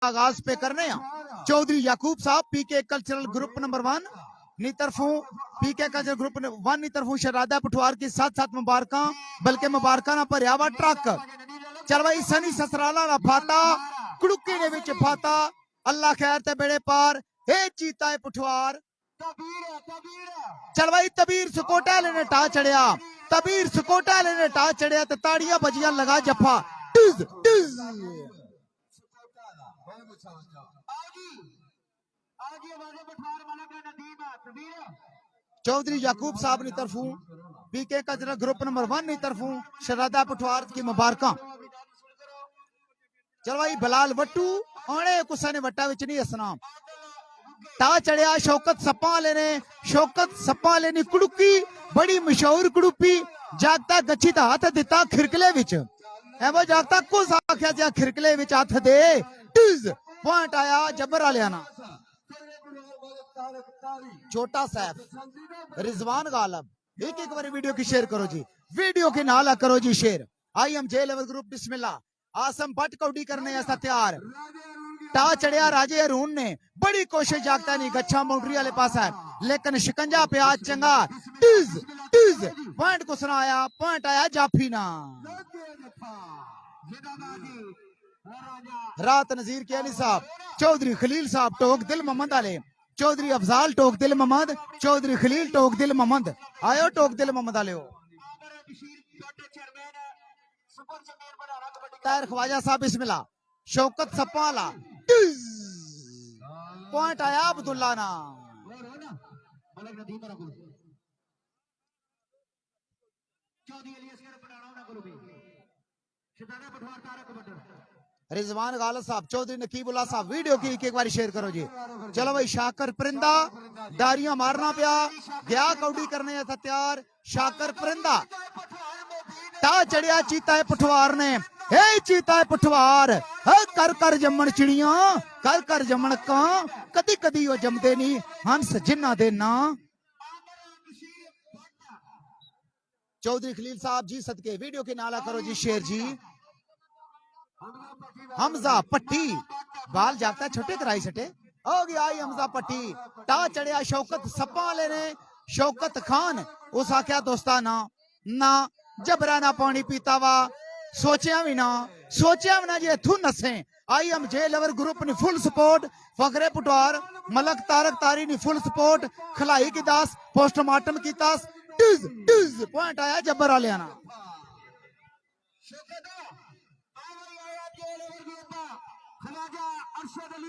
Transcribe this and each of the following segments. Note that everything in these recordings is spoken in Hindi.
आगाज पे करने चौधरी याकूब साहब पीके कल्चरल ग्रुप नंबर 1 नी तरफों पीके कल्चरल ग्रुप 1 नी तरफों शरादा पठवार की साथ साथ मुबारक बल्कि मुबारक ना भरिया वा ट्रक चल भाई सनी ससराला ना फाता कुड़ुकी ने विच फाता अल्लाह खैर ते बेड़े पार हे चीता है पठवार चल भाई तबीर सुकोटा लेने टा चढ़िया तबीर सुकोटा लेने टा चढ़िया ते ताड़ियां बजियां लगा जफा टिज टिज चौधरी याकूब साहब की तरफों पीके कल्चरल ग्रुप नंबर 1 की तरफों शरादा पठवार की मुबारक चल भाई बलाल वट्टू आने कुसा ने वट्टा विच नहीं हसना टा चढ़िया शौकत सप्पा लेने शौकत सप्पा लेनी कुड़ुकी बड़ी मशहूर कुड़ुपी जागता गच्छी दा हाथ दिता खिरकले विच एवो जागता कुछ आख्या जा खिरकले विच हाथ दे टिज पॉइंट आया जबर वालिया ना छोटा सैफ रिजवान गालब एक एक बार वीडियो की शेयर करो जी वीडियो के नाला करो जी शेयर आई एम जे लेवल ग्रुप बिस्मिल्लाह आसम भट्ट कौडी करने ऐसा तैयार टा चढ़िया राजे अरुण ने बड़ी कोशिश जागता नहीं गच्छा बाउंड्री वाले पास है लेकिन शिकंजा पे आज चंगा टिज टिज पॉइंट को सुनाया पॉइंट आया जाफी ना रात नजीर के अली साहब चौधरी खलील साहब टोक दिल मोहम्मद आले चौधरी अफजाल टोक दिल मोहम्मद चौधरी खलील टोक दिल मोहम्मद आयो टोक दिल मोहम्मद आले तायर ख्वाजा साहब बिस्मिल्लाह शौकत सप्पाला पॉइंट आया अब्दुल्ला ना रिजवान गालत साहब चौधरी नकीबुल्ला साहब वीडियो की एक बार शेयर करो जी चलो भाई शाकर परिंदा दारियां मारना पिया गया कौडी करने था तैयार शाकर परिंदा टा चढ़िया चीता है पठवार ने हे चीता है पठवार कर कर जमन चिड़िया कर जमन का कदी कदी वो जमदे नहीं हंस जिन्ना दे ना चौधरी खलील साहब जी सदके वीडियो के नाला करो जी शेयर जी हमजा पट्टी बाल जागता छोटे कराई सटे हो गया आई हमजा पट्टी टा चढ़िया शौकत सप्पा लेने शौकत खान उस आख्या दोस्ता ना जबरा ना पानी पीता वा सोचा भी ना जे थू नसे I M J level group ने फुल सपोर्ट फखरे पटवार मलक तारक तारी ने फुल सपोर्ट खलाई की दास पोस्टमार्टम की दास टिज टिज पॉइंट आया जबर वाले ना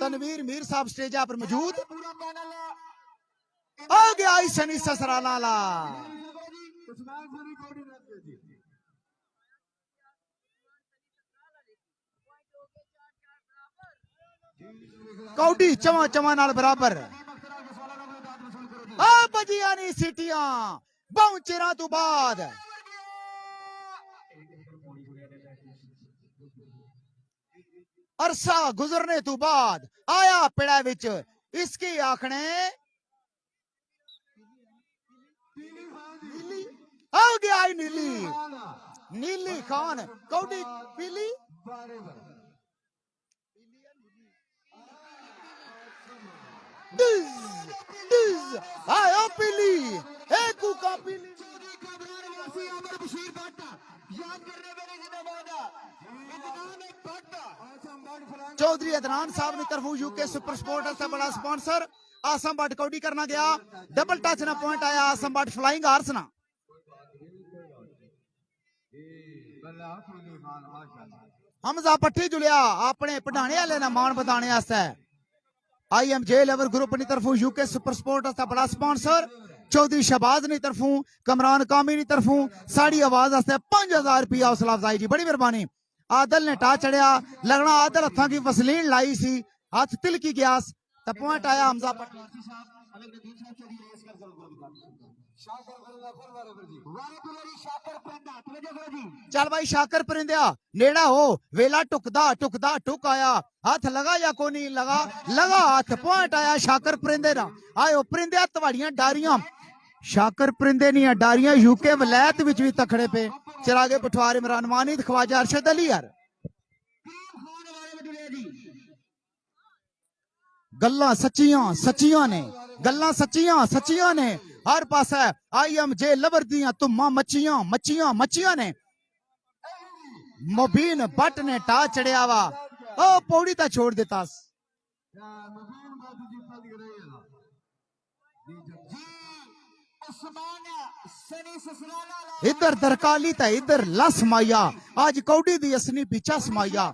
तनवीर मीर साहब स्टेज पर मौजूद आ गया आई सनी ससराला ला कौडी चवा चवा नाल बराबर आ बजिया नी सीटियां बहु चिरा तो बाद अरसा गुजरने तो बाद आया पेड़ा विच इसकी आखने आ गया नीली नीली खान कौडी पीली आया पीली एक का पीली चौधरी अदनान साहब ने तरफ यूके सुपर स्पोर्ट से बड़ा स्पॉन्सर आसम बट कौडी करना गया डबल टच ना पॉइंट आया आसम बट फ्लाइंग आर्स ना हमजा पट्टी जुलिया अपने पढ़ाने वाले ना मान बताने आस्ते I M J level group की तरफों यूके सुपर स्पोर्ट का बड़ा स्पॉन्सर चौधरी शहबाज की तरफों कमरान कामी की तरफों साड़ी आवाज 5000 रुपया हौसला अफजाई जी बड़ी मेहरबानी आदल ने टा चढ़िया लगना आदल हथा की वसलीन लाई सी हाथ तिल की गयास तो पॉइंट आया हमजा चल भाई शाकर परिंदिया नेड़ा हो वेला टुकदा टुकदा टुक आया हाथ लगा या को नहीं लगा लगा हाथ पॉइंट आया शाकर परिंदे ना आयो परिंदिया तवाड़ियां डारियां शाकर परिंदे नहीं डारियां यूके वलैत विच भी तखड़े पे चिरागे पठवार इमरान मानी ख्वाजा अरशद अली यार गल्लां सच्चियां सच्चियां ने, गल्लां सच्चियां सच्चियां ने। हर पासे IMJ लवर दियां तुम्मा मच्छियां मच्छियां मच्छियां ने। मुबीन भट्ट ने टा चढ़िया वा, ओ पौड़ी ता छोड़ देता। इधर दरकाली ता इधर लस माया, आज कौड़ी दी असनी पीछा समाया।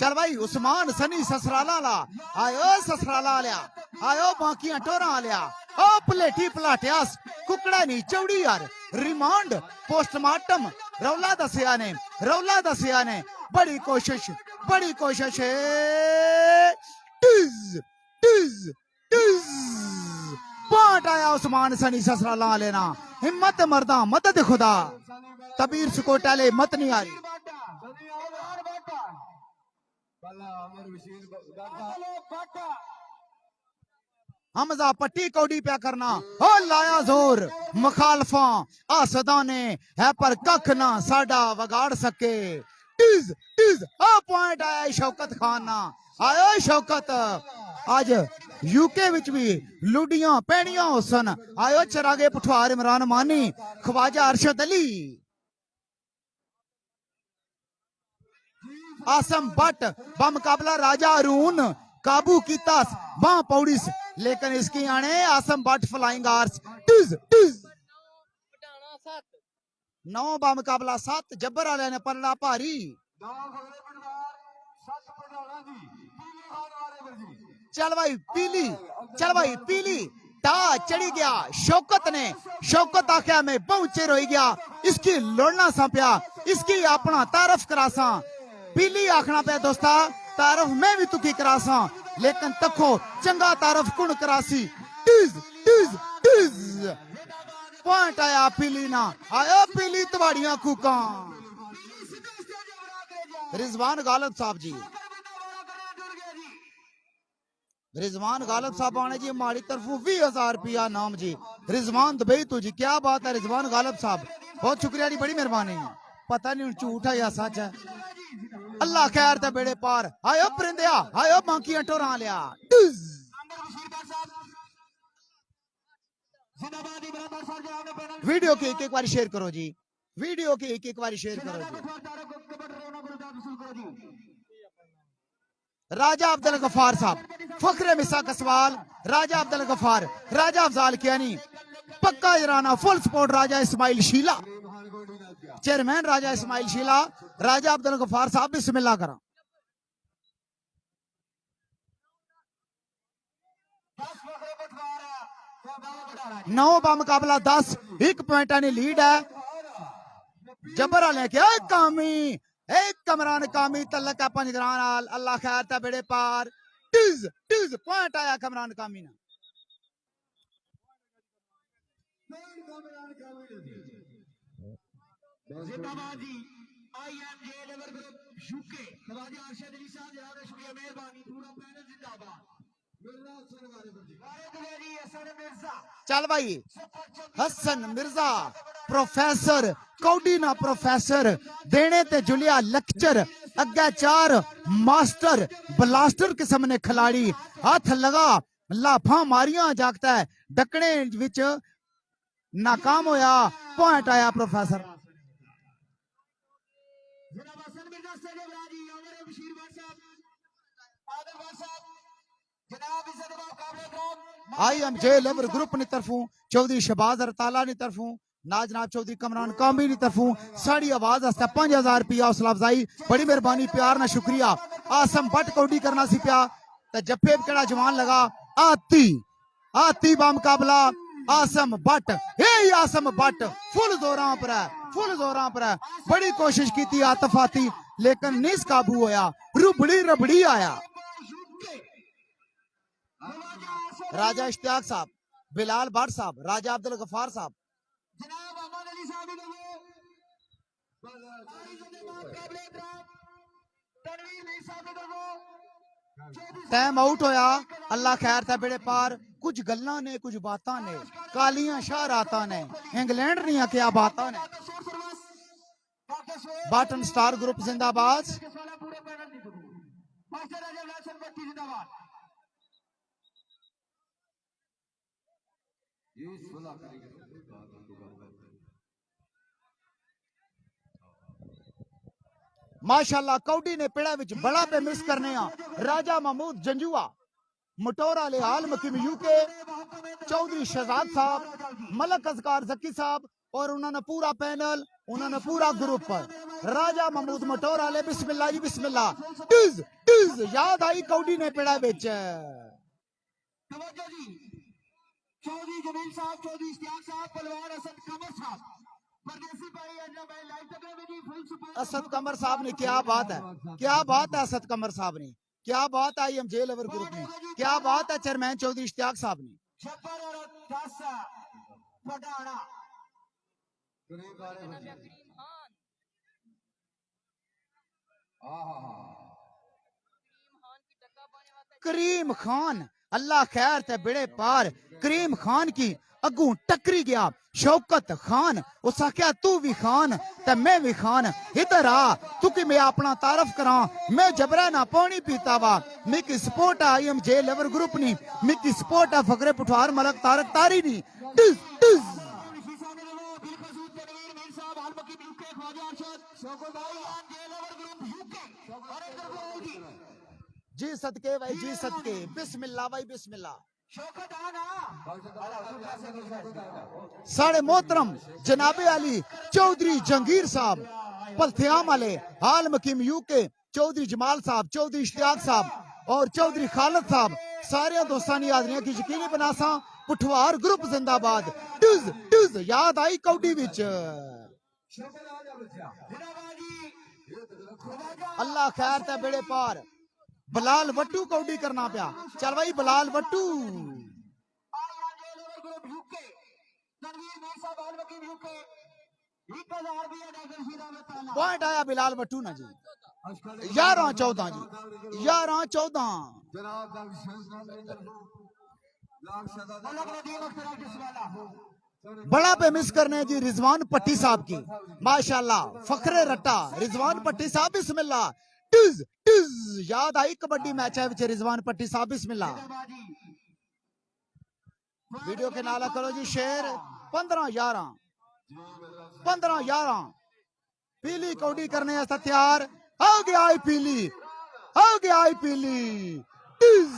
चल भाई उस्मान सनी ससराला ला, आयो ससराला लिया, आयो बाकियां टोरा लिया, ओ प्लेटी पलाटियास कुकड़ा नहीं चौड़ी यार। रिमांड पोस्टमार्टम रौला दसिया ने, रौला दसिया ने। बड़ी कोशिश है। टिज टिज टिज पाट आया उस्मान सनी ससराला लेना। हिम्मत मर्दा मदद खुदा, कबीर सुकोटा ले मत नहीं आ रही। हमजा पट्टी कौड़ी प्या करना, हो लाया जोर मुखालफा आसदा ने है पर कख ना साडा वगाड़ सके। टिज टिज आ पॉइंट आया शौकत खान ना, आयो शौकत। आज यूके विच भी लुडियां पैणियां हुसन, आयो चरागे पठवार इमरान मानी ख्वाजा अरशद अली। आसम भट्ट बमुकाबला राजा अरून काबू कीता बां पौड़ीस, लेकिन इसकी आने आसम भट्ट फ्लाइंग आर्स। टिज टिज 9 बमुकाबला 7 जब्बर वाले ने पलड़ा भारी। चल भाई पीली, चल भाई पीली टा चढ़ी गया शौकत ने। शौकत आख्या मैं पहुंचे रोई गया, इसकी लोड़ना संप्या, इसकी अपना तारफ करासा। पीली आखना पे दोस्ता तारफ मैं भी तुकी करासा, लेकिन तखो चंगा तारफ कुण करासी। टिज टिज टिज पॉइंट आया पीली ना, आयो पीली तवाड़ियां कूका। रिजवान गालिब साहब जी, रिजवान गालिब साहब आने जी हमारी तरफों 20,000 रुपया नाम जी। रिजवान दुबई तो जी, क्या बात है रिजवान गालिब साहब, बहुत शुक्रिया जी, बड़ी मेहरबानी। पता नहीं झूठ है या सच है, अल्लाह खैर ते बेड़े पार। आयो परिंदिया, आयो बांकियां टोरा लिया। वीडियो के एक बार शेयर करो जी, वीडियो के एक बार शेयर करो जी। राजा अब्दुल गफार साहब, फखरे मिसा का सवाल, राजा अब्दुल गफार, राजा अफजाल कियानी, पक्का इराना फुल सपोर्ट राजा इस्माइल शीला, चेयरमैन राजा इस्माइल शीला, राजा अब्दुल गफार साहब बिस्मिल्लाह करा। नौ बमुकाबला 10, 1 पॉइंट ने लीड है। जबर वाले क्या कामी, एक कमरान कामी तलक है पंजरान आल, अल्लाह खैर ता बेड़े पार। टिज टिज पॉइंट आया कमरान कामी ना। जिंदाबाद जी IMJ लेवर ग्रुप यूके ख्वाजा अरशद अली साहब, जनाब शुक्रिया मेहरबानी, पूरा पैनल जिंदाबाद। चल भाई हसन मिर्जा प्रोफेसर कौडी ना प्रोफेसर देने ते जुलिया लेक्चर, अग्गे 4 मास्टर ब्लास्टर किस्म ने खिलाड़ी। हाथ लगा लाफा मारियां जागता है, डकने विच नाकाम होया, पॉइंट आया प्रोफेसर। IMJ लेवर ग्रुप ने तरफों चौधरी शहबाज अरताला ने तरफों नाजनाब चौधरी कमरान कामी ने तरफों साड़ी आवाज हस्ता 5,000 रुपया हौसला अफजाई, बड़ी मेहरबानी प्यार ना शुक्रिया। आसम भट्ट कौडी करना सी प्या ते जप्पे केड़ा जवान लगा। आती आती बामुकाबला आसम भट्ट, हे आसम भट्ट फुल जोरां पर है, फुल जोरां पर है। बड़ी कोशिश की थी आतिफ आती, लेकिन निस काबू होया, रुबड़ी रबड़ी आया। राजा इश्तियाक साहब, बिलाल भट्ट साहब, राजा अब्दुल गफार साहब, टाइम आउट होया, अल्लाह खैर था बेड़े पार। कुछ गल्लां ने कुछ बातां ने, कालियां शाह रातां ने, इंग्लैंड नहीं क्या बातां ने। बाटन स्टार ग्रुप जिंदाबाद। माशाल्लाह कौडी ने पेड़ा विच बड़ा पे मिस करने राजा महमूद जंजुआ मटोरा ले आल मकीम यूके चौधरी शहजाद साहब मलक असकार जकी साहब और उन्होंने पूरा पैनल उन्होंने पूरा ग्रुप राजा महमूद मटोरा ले बिस्मिल्लाह जी बिस्मिल्लाह टिज टिज याद आई कौडी ने पेड़ा विच चौधरी जमील साहब चौधरी इश्तियाक साहब पहलवान असद कमर साहब परदेसी भाई अन्ना भाई लाइव तक में जी फुल सपोर्ट असद कमर साहब ने क्या बात है असद कमर साहब ने क्या बात है IMJ लवर ग्रुप ने क्या बात है चेयरमैन चौधरी इश्तियाक साहब ने छप्पर और 10 पटाना करीम खान अल्लाह खैर ते बेड़े पार करीम खान की अगू टकरी गया शौकत खान उस आख्या तू भी खान ते मैं भी खान इधर आ तू कि मैं अपना तारफ करा मैं जबरा ना पानी पीता वा मिकी सपोर्ट है IMJ लेवर ग्रुप नी मिकी सपोर्ट है फकरे पुठार मलक तारक तारी नी टिज टिज जी सदके भाई जी सदके बिस्मिल्लाह भाई बिस्मिल्लाह साढ़े मोहतरम जनाबे अली चौधरी जंगीर साहब पलथियाम वाले हाल मकीम यूके चौधरी जमाल साहब चौधरी इश्तियाक साहब और चौधरी खालिद साहब सारे दोस्तानी हाजरियां की यकीनी बनासा पुठवार ग्रुप जिंदाबाद टिज टिज याद आई कौडी विच अल्लाह खैर ते बेड़े पार बलाल वट्टू कौडी करना पिया चल भाई बलाल वट्टू पॉइंट आया बिलाल वट्टू ना जी 11-14 जी 11-14 बड़ा पे मिस करने जी रिजवान पट्टी साहब की माशाल्लाह फखरे रट्टा रिजवान पट्टी साहब बिस्मिल्लाह टिज टिज याद आई कबड्डी मैच है विच रिजवान पट्टी साहब बिस्मिल्लाह वीडियो के नाला करो जी शेर 15-11 पीली कौडी करने ऐसा तैयार हो गया आई पीली टिज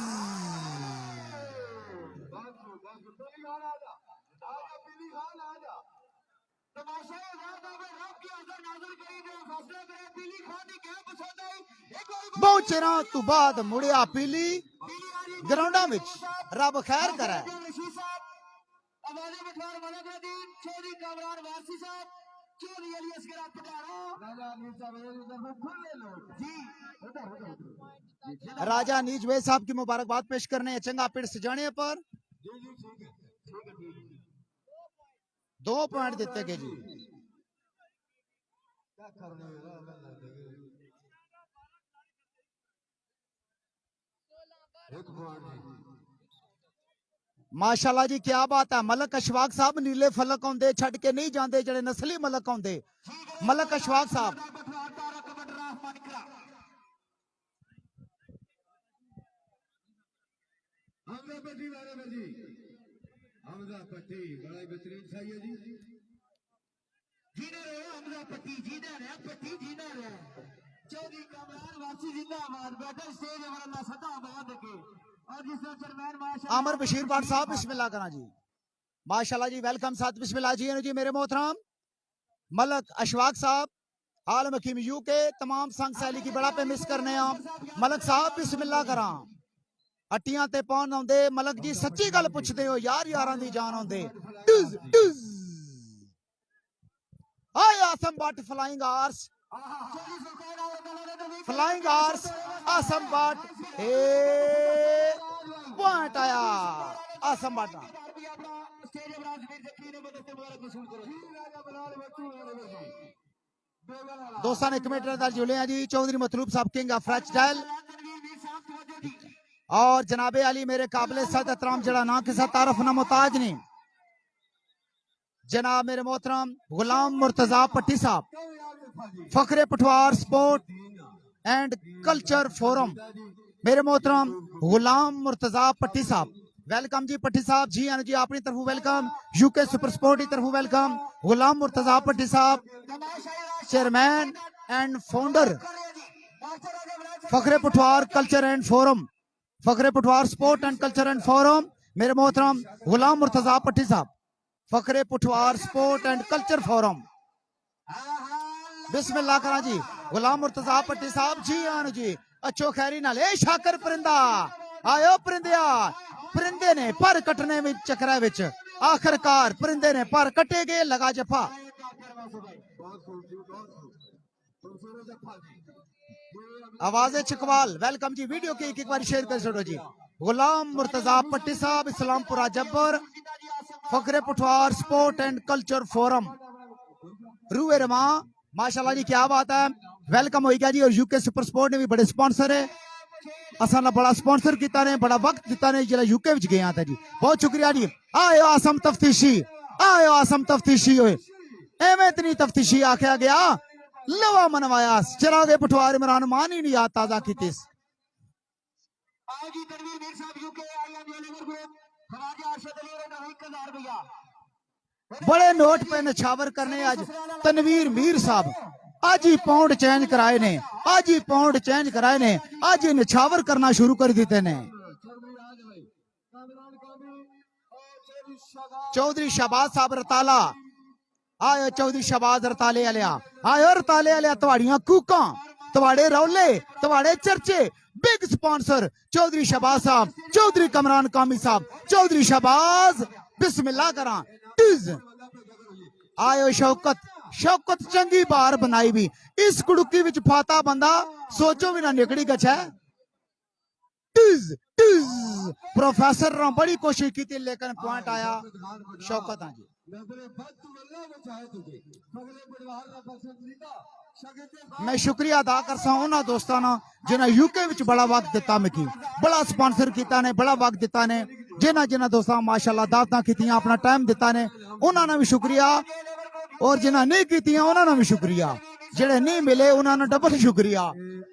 बहुत चिरा तू बाद मुड़िया पीली ग्राउंडा विच रब खैर करे राजा नीज वे साहब की मुबारकबाद पेश करने चंगा पिंड सजाने पर 2 पॉइंट देते गए जी माशाल्लाह जी क्या बात है मलक अशफाक साहब नीले फलक आंदे छड़ के नहीं जाते जड़े नस्ली मलक आंदे मलक अशफाक साहब हमजा पट्टी बड़ा ही बेहतरीन सही है जी जीना रहे हमजा पट्टी जीना रहे पट्टी जीना रहे चौधरी कामरान वासी जिंदाबाद बैठे स्टेज पर अल्लाह सदा आबाद रखे और जिसमें चेयरमैन माशाल्लाह आमर बशीर बाट साहब बिस्मिल्लाह करा जी माशाल्लाह जी वेलकम साथ बिस्मिल्लाह जी मेरे मोहतरम मलक अशफाक साहब आलम हकीम यूके तमाम संग सैली की बड़ा पे मिस करने मलक साहब बिस्मिल्लाह करा अट्टियां ते पान आंदे मलक जी सच्ची गल पुछदे हो यार यारां दी जान आंदे टिज टिज हाय आसम बट फ्लाइंग आर्स आसम बट पॉइंट आया आसम बट दोस्तों ने कमेटी जुड़े हैं जी चौधरी मतलूब साहब किंग ऑफ फ्रीस्टाइल और जनाबे अली मेरे काबिल सद एहतराम जड़ा ना किसी तारफ ना मुताज नहीं जनाब मेरे मोहतरम गुलाम मुर्तजा पट्टी साहब Fakhre Pothwar sport and culture forum मेरे मोहतरम गुलाम मुर्तजा पट्टी साहब वेलकम जी पट्टी साहब जी हाँ जी अपनी तरफ वेलकम यूके सुपर स्पोर्ट की तरफ वेलकम गुलाम मुर्तजा पट्टी साहब chairman and founder Fakhre Pothwar culture and forum Fakhre Pothwar sport and culture and forum मेरे मोहतरम गुलाम मुर्तजा पट्टी साहब Fakhre Pothwar sport and culture forum बिस्मिल्लाह करा जी गुलाम मुर्तजा पट्टी साहब जी हाँ जी अच्छो खैरी नाल ए शाकर परिंदा आयो परिंदिया परिंदे ने पर कटने में चक्रा विच आखिरकार परिंदे ने पर कटे गए लगा जफा आवाज़े चकवाल वेलकम जी वीडियो की एक बार शेयर कर छोड़ो जी गुलाम मुर्तजा पट्टी साहब Islampura Jabbar Fakhre Pothwar sport and culture forum रूए रमा माशाल्लाह जी क्या बात है वेलकम हो गया जी और यूके सुपर स्पोर्ट ने भी बड़े स्पॉन्सर है असा बड़ा स्पॉन्सर किया ने बड़ा वक्त दिता ने जिला यूके विच गया था जी बहुत शुक्रिया जी आयो आसम तफ्तीशी होए एवें इतनी तफ्तीशी आख्या गया लवा मनवाया चिरागे पठवार इमरान मान ही नहीं याद ताजा कीतिस बड़े नोट पे नछावर करने आज तनवीर मीर साहब आज ही पाउंड चेंज कराए ने आज ही पाउंड चेंज कराए ने आज ही नछावर करना शुरू कर देते ने चौधरी शहबाज साहब रताला आयो चौधरी शहबाज रताले आलिया आयो रताले आलिया तवाड़ियां कूका तवाड़े रौले तवाड़े चर्चे बिग स्पॉन्सर चौधरी शहबाज साहब चौधरी कमरान कामी साहब चौधरी शहबाज बिस्मिल्लाह करा आयो शौकत शौकत चंगी बार बनाई भी इस कुड़ुकी विच फाता बंदा सोचो भी ना निकली गछा प्रोफेसर ने बड़ी कोशिश की थी लेकिन पॉइंट आया शौकत हाँ जी मैं शुक्रिया अदा करसा उन्होंने दोस्तों ना जिन्हें यूके विच बड़ा वक्त दिता मिकी बड़ा स्पॉन्सर किया ने बड़ा वक्त दिता ने जिन्हें दोस्तों माशाल्लाह दावतां कीतियां अपना टाइम दिता ने उन्होंने भी शुक्रिया और जिन्हें नहीं कीतियां उन्होंने भी शुक्रिया जेड़े नहीं मिले उन्होंने डबल शुक्रिया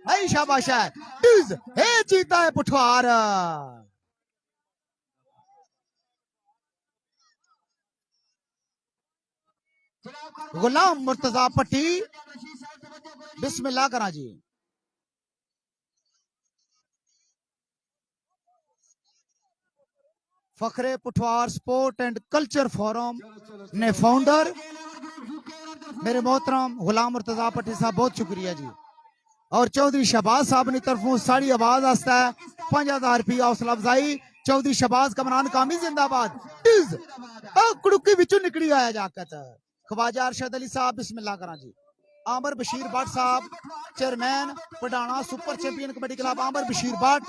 ऐ शाबाश है चीता है पुठवार गुलाम मुर्तजा पट्टी बिस्मिल्लाह करा जी Fakhre Pothwar sport and culture forum ने फाउंडर मेरे मोहतरम गुलाम मुर्तजा पट्टी साहब बहुत शुक्रिया जी और चौधरी शहबाज साहब की तरफों साड़ी आवाज आस्ता है 5000 रुपया हौसला अफजाई चौधरी शहबाज कमरान कामी जिंदाबाद कुड़ुकी विचों निकली आया जाकत ख्वाजा अरशद अली साहब बिस्मिल्लाह करा जी आमर बशीर भट्ट साहब चेयरमैन पढ़ाना super champion kabaddi club Aamir Bashir Bhatt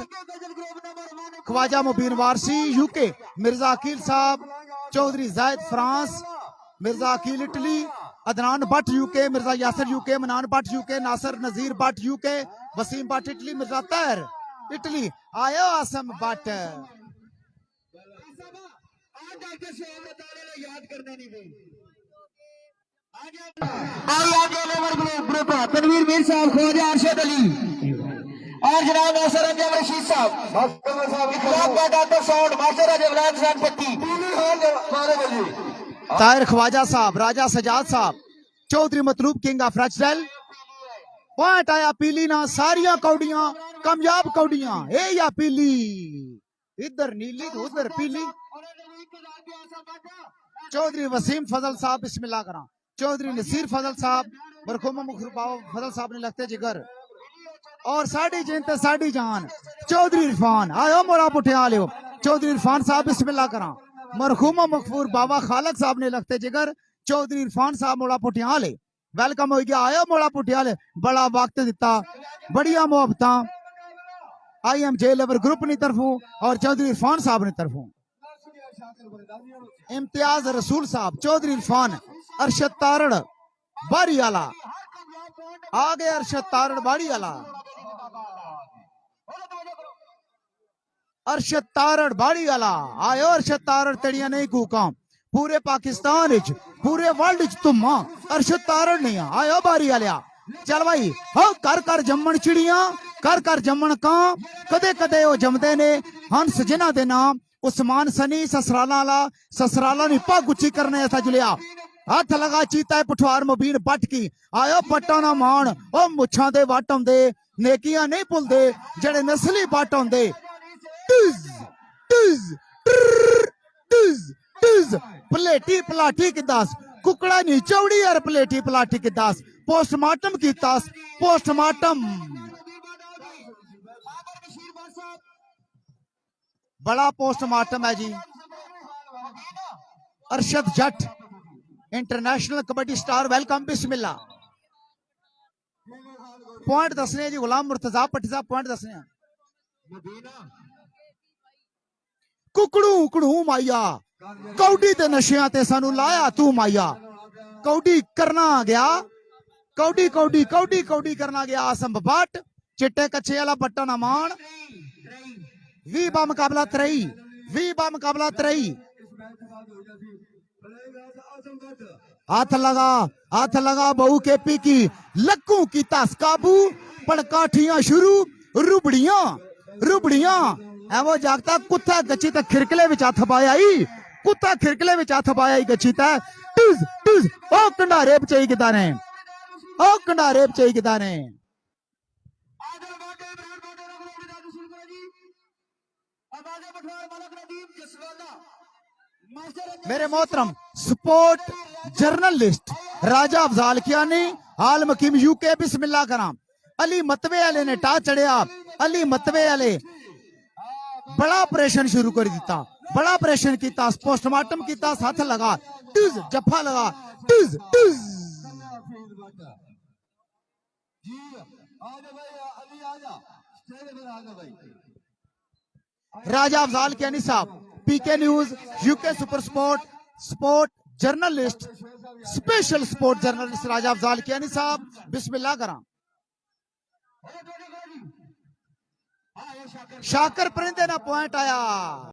Khwaja Mubeen Warsi UK Mirza Aqeel sahab Chaudhary Zayed France Mirza Aqeel Italy Adnan Bhatt UK Mirza Yasir UK Mannan Bhatt UK Nasir Nazir Bhatt UK Waseem Bhatt Italy Mirza Tahir Italy आयो आसम भट्ट तनवीर मीर साहब ख्वाजा अरशद अली और जनाब नासिर अंजम रशीद साहब डॉक्टर साउंड मास्टर जवलाद साहब पट्टी ताहिर ख्वाजा साहब राजा सजाद साहब चौधरी मतलूब किंग ऑफ रचल पॉइंट आया पीली ना सारिया कौडियां कामयाब कौडियां ए या पीली इधर नीली तो उधर पीली चौधरी वसीम फजल साहब बिस्मिल्लाह करा चौधरी नसीर फजल साहब मरखूमा फजल साहब ने लगते जिगर और साड़ी जिनते साड़ी जान चौधरी इरफान आयो मोड़ा पुठिया लियो चौधरी इरफान साहब बिस्मिल्लाह करा मरखूमा मकफूर बाबा खालक साहब ने लगते जिगर चौधरी इरफान साहब मोड़ा पुठिया ले वेलकम हो गया आयो मोड़ा पुठिया ले बड़ा वक्त दिता बढ़िया मोहब्बत IMJ लेवर ग्रुप की तरफों और चौधरी इरफान साहब की तरफों इम्तियाज रसूल साहब चौधरी इरफान अरशद तारड़ बारी आला आ गए अरशद तारड़ बारी आला अरशद तारड़ बाड़ी आला आयो अरशद तारड़ तड़िया नहीं कूका पूरे पाकिस्तान पूरे वर्ल्ड तुमा अरशद तारड़ नहीं आयो बारी आलिया चल भाई हो कर जम्मन चिड़िया कर जम्मन कां कदे कदे वो जमदे ने हंस जिन्हां दे नाम उस्मान सनी ससराला ने पग उची करने ऐसा जुलिया हथ लगा चीता है पठवार मुबीन पट की आयो पट्टा ना मान ओ मुछां दे वट आउंदे नेकियां नहीं भुलदे जेड़े नस्ली पट आउंदे टिज टिज टिज टिज प्लेटी पलाटी की दस कुकड़ा नी चौड़ी यार प्लेटी पलाटी की दस पोस्टमार्टम कीता पोस्टमार्टम बड़ा पोस्टमार्टम है जी अरशद जट इंटरनेशनल कबड्डी स्टार वेलकम बिस्मिल्ला पॉइंट दसने जी गुलाम मुर्तजा पट्टी साहब पॉइंट दसने कुकड़ू कुकड़ू माइया कौडी ते नशियां ते सानू लाया तू माइया कौडी करना गया कौडी कौडी कौडी कौडी करना गया आसम बट चिट्टे कच्चे वाला पट्टा ना मान वी बा मुकाबला त्रई हाथ लगा बहू के पी की लक्कू की तस काबू पड़काठियां शुरू रुबड़ियां एवो जागता कुत्ता गची तक खिरकले विच हथ पाया ही कुत्ता खिरकले विच हथ पाया ही गची तक टिज टिज ओ कंडारे बचाई किदा ने ओ कंडारे बचाई किदा ने मेरे मोहतरम स्पोर्ट जर्नलिस्ट राजा अफजाल कियानी आल मकीम यूके बिस्मिल्लाह कराम अली मतवे वाले ने टा चढ़िया अली मतवे वाले बड़ा ऑपरेशन शुरू कर दिता बड़ा ऑपरेशन किया पोस्टमार्टम किया हाथ लगा टिज जफा लगा टिज टिज राजा अफजाल कियानी साहब PK news UK super sport journalist special sport journalist Raja Afzal Kiyani साहब बिस्मिल्लाह करा शाकर परिंदे ना पॉइंट आया।